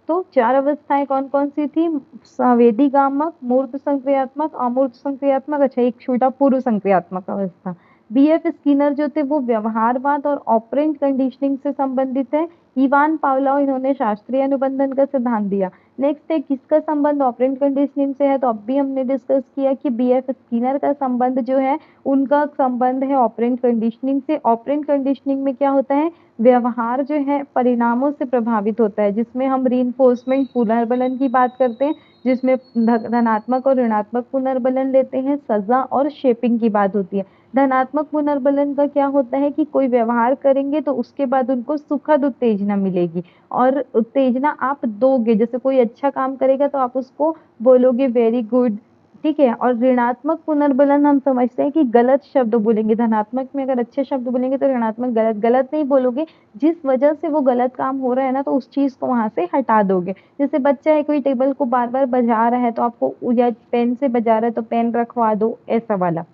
Speaker 1: तो 4 अवस्थाएं कौन कौन सी थी? संवेदीगामक, मूर्त संक्रियात्मक, अमूर्त संक्रियात्मक, अच्छा एक छोटा पूर्व संक्रियात्मक अवस्था। बी.एफ. स्किनर जो थे वो व्यवहारवाद और ऑपरेंट कंडीशनिंग से संबंधित है। इवान पावलोव, इन्होंने शास्त्रीय अनुबंधन का सिद्धांत दिया। नेक्स्ट है किसका संबंध ऑपरेंट कंडीशनिंग से है, तो अब भी हमने डिस्कस किया कि बीएफ स्किनर का संबंध जो है उनका संबंध है ऑपरेंट कंडीशनिंग से। ऑपरेंट कंडीशनिंग में क्या होता है, व्यवहार जो है परिणामों से प्रभावित होता है, जिसमें हम रीइंफोर्समेंट पुनर्बलन की बात करते हैं, जिसमें धनात्मक और ऋणात्मक पुनर्बलन लेते हैं, सजा और शेपिंग की बात होती है। धनात्मक पुनर्बलन का क्या होता है कि कोई व्यवहार करेंगे तो उसके बाद उनको सुखद उत्तेजना मिलेगी, और उत्तेजना आप दोगे, जैसे कोई अच्छा काम करेगा तो आप उसको बोलोगे वेरी गुड, ठीक है। और ऋणात्मक पुनर्बलन हम समझते हैं कि गलत शब्द बोलेंगे, धनात्मक में अगर अच्छे शब्द बोलेंगे तो ऋणात्मक गलत, गलत नहीं बोलोगे, जिस वजह से वो गलत काम हो रहा है ना, तो उस चीज को वहां से हटा दोगे। जैसे बच्चा है, कोई टेबल को बार बार बजा रहा है तो आपको, या पेन से बजा रहा है तो पेन रखवा दो, ऐसा वाला।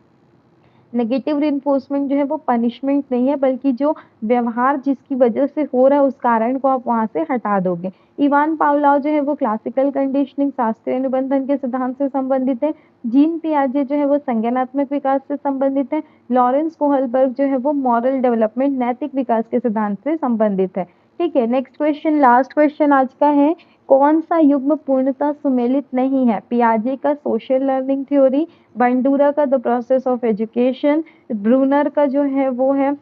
Speaker 1: नेगेटिव रिइंफोर्समेंट जो है वो पनिशमेंट नहीं है, बल्कि जो व्यवहार जिसकी वजह से हो रहा है उस कारण को आप वहां से हटा दोगे। इवान पावलोव जो है वो क्लासिकल कंडीशनिंग शास्त्रीय अनुबंधन के सिद्धांत से संबंधित है। जीन पियाजे जो है वो संज्ञानात्मक विकास से संबंधित है। लॉरेंस कोहलबर्ग जो है वो मॉरल डेवलपमेंट नैतिक विकास के सिद्धांत से संबंधित है। ठीक है, नेक्स्ट क्वेश्चन, लास्ट क्वेश्चन आज का है, कौन सा युग्म पूर्णतः सुमेलित नहीं है? पियाजे का सोशल लर्निंग थ्योरी, बंडूरा का the process of education, Bruner का जो है वो है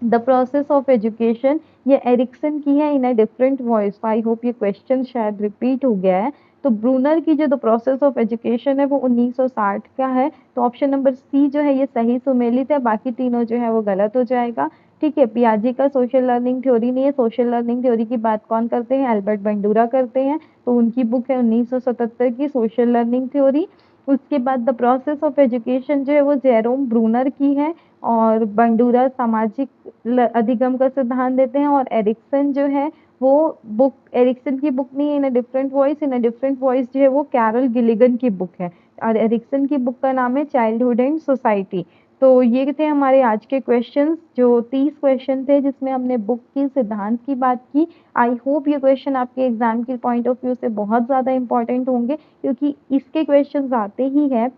Speaker 1: द प्रोसेस ऑफ एजुकेशन, ये एरिक्सन की है in a different voice. I hope ये क्वेश्चन शायद रिपीट हो गया है। तो ब्रूनर की जो द प्रोसेस ऑफ एजुकेशन है वो 1960 का है, तो ऑप्शन नंबर सी जो है ये सही सुमेलित है, बाकी तीनों जो है वो गलत हो जाएगा। ठीक है, पियाजे का सोशल लर्निंग थ्योरी नहीं है। सोशल लर्निंग थ्योरी की बात कौन करते हैं? एल्बर्ट बंडूरा करते हैं, तो उनकी बुक है 1977 की सोशल लर्निंग थ्योरी। उसके बाद द प्रोसेस ऑफ एजुकेशन जो है वो जेरोम ब्रूनर की है, और बंडूरा सामाजिक अधिगम का सिद्धांत देते हैं, और एरिक्सन जो है वो बुक, एरिक्सन की बुक नहीं है in a different voice, in a different voice जो है वो कैरल गिलिगन की बुक है, और एरिक्सन की बुक का नाम है चाइल्डहुड एंड सोसाइटी। तो ये थे हमारे आज के क्वेश्चंस, जो 30 क्वेश्चन थे जिसमें हमने बुक की सिद्धांत की बात की। आई होप ये क्वेश्चन आपके एग्जाम के पॉइंट ऑफ व्यू से बहुत ज़्यादा इंपॉर्टेंट होंगे, क्योंकि इसके क्वेश्चंस आते ही है,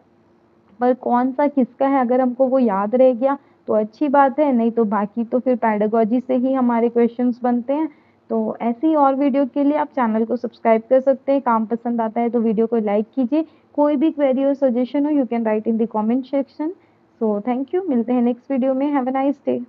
Speaker 1: पर कौन सा किसका है अगर हमको वो याद रह गया तो अच्छी बात है, नहीं तो बाकी तो फिर पेडागोजी से ही हमारे क्वेश्चंस बनते हैं। तो ऐसी और वीडियो के लिए आप चैनल को सब्सक्राइब कर सकते हैं। काम पसंद आता है तो वीडियो को लाइक कीजिए। कोई भी क्वेरी और सजेशन हो you can write in the comment section. So thank you, मिलते हैं नेक्स्ट वीडियो में। Have a nice day.